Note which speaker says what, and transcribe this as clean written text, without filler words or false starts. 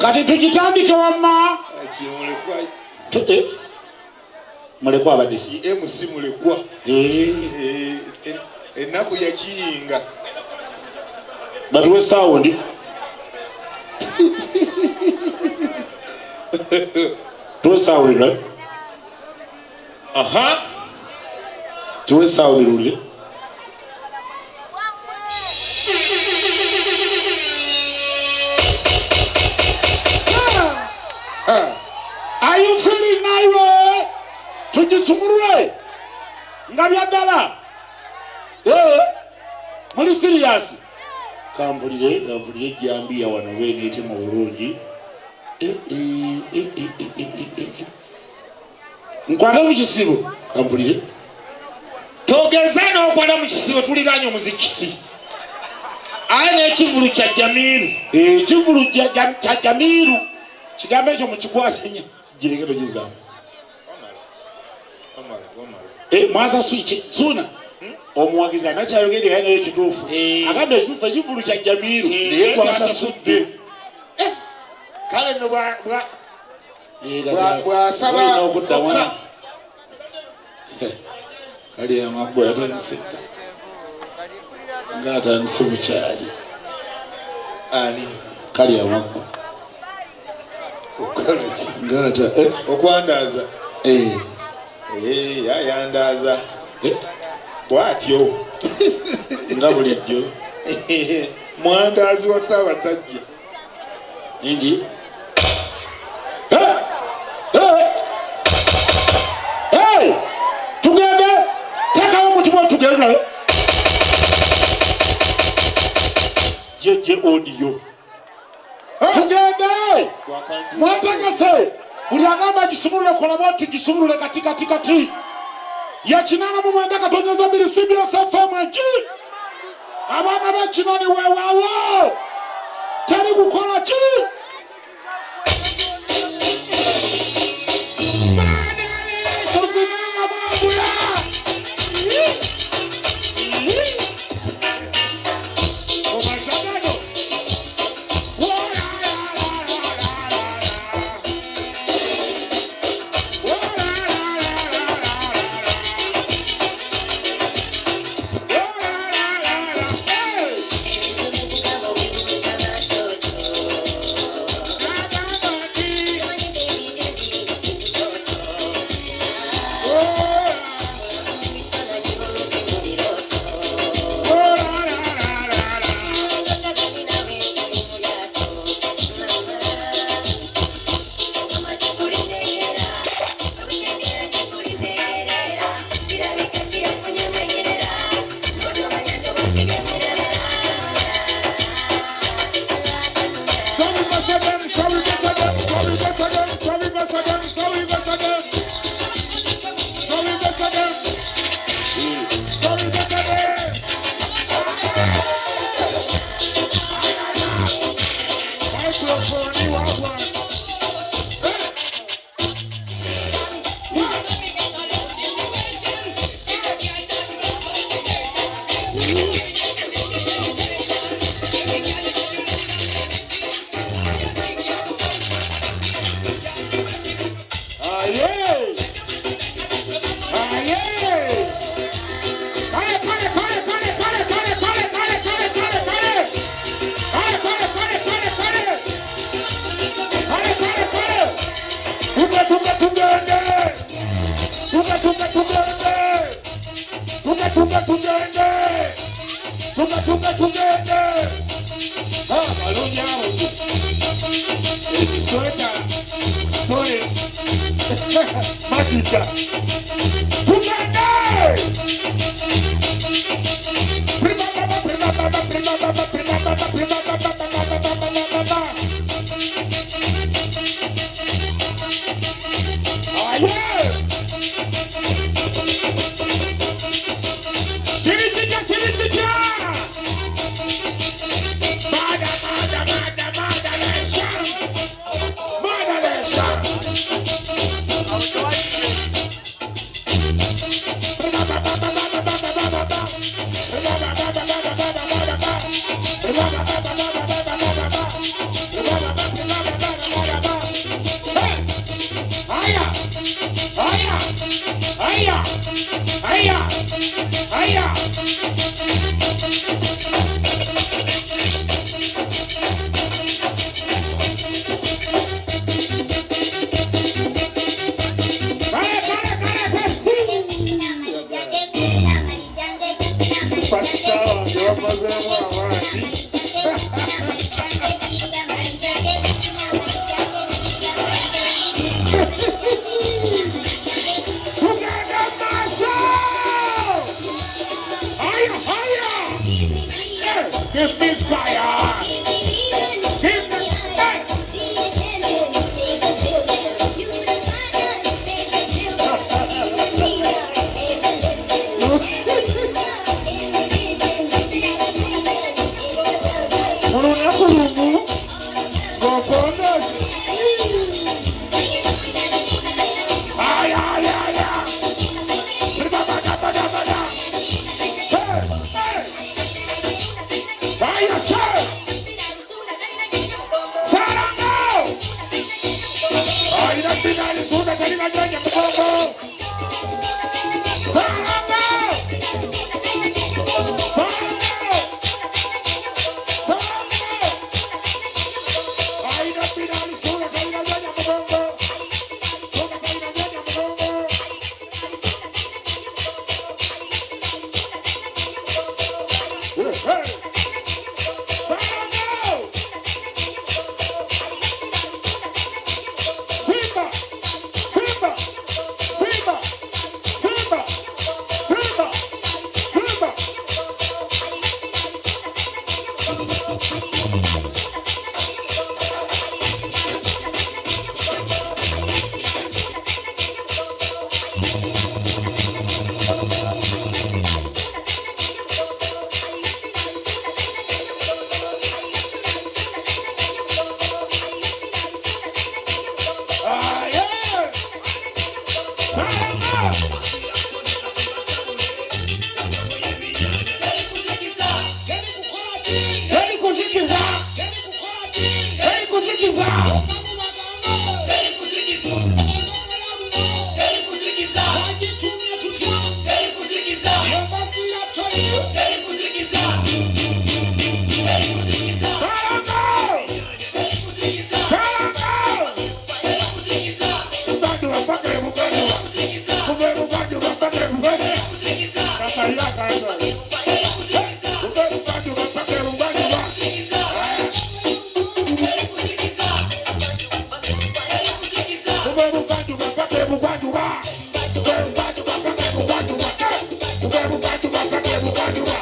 Speaker 1: Kati tukitandike wamma. Mulekwa abadde
Speaker 2: MC mulekwa. Ennaku ya kiyinga.
Speaker 1: Batuwe sound. Tuwe sound right?
Speaker 2: Aha.
Speaker 1: Tuwe sound ruli. Are you feeling Nairo? Tujitsumurule. Ngabya dala. Muli serious. Kambulire jambiya wano bene ete mu bulungi. Nkwata mu kisibo. Kambulire.
Speaker 2: Togeza n'okwata mu kisibo tuliranye omuzikiti. Ane ekivulu kya Jamiru.
Speaker 1: Ekivulu kya Jamiru. Kigambo ekyo mu kikwate nya kireketo gizaamu. Mwasa switch suna. Omuwagizi anakyayogera yana ekituufu. Agambe ekituufu ekivulu kya Jamiru. Naye twasasudde.
Speaker 2: Kale no bw'asaba okka.
Speaker 1: Kali amagbo yatandise. Ng'atandise bukyali.
Speaker 2: Ani?
Speaker 1: Kali amagbo.
Speaker 2: Ngata okwandaza yayandaza bwatyo
Speaker 1: nga bulijjo
Speaker 2: mwandazi wa Ssaabasajja
Speaker 1: ingi tugende tekawo mutubo tugende nawe jeje audio tugende mwatagase buli agamba gisumulule kola bwati gisumulule kati yakinana mu mwenda katonyeza mbiri studio FM enki abana bakinani wewawo teri kukola ki Haya. Haya. Haya.
Speaker 2: Pastor ndio wapazemo awadi.
Speaker 1: Give me fire! Give me fire! Ay, ay, ay, ay! Vaya, sir! Sarangao! Ay, nagpinalisuna ka nila dyan yung bobo! Sarangao! Sarangao! Sarangao! Ay, nagpinalisuna ka nila dyan yung bobo! Suna ka nila dyan yung bobo! Hey! Simba! Simba! Simba! Simba! Simba! Simba! Ah, yeah! Sarangao! Ele kusikiza! Ele kusikiza! Sarangao! Sarangao! Bugando, bugando, bugando. Bugando, bugando, bugando, bugando. Casaria, casa. Bugando, bugando, bugando, bugando. Bugando, bugando, bugando, bugando. Bugando, bugando, bugando, bugando. Bugando, bugando, bugando, bugando.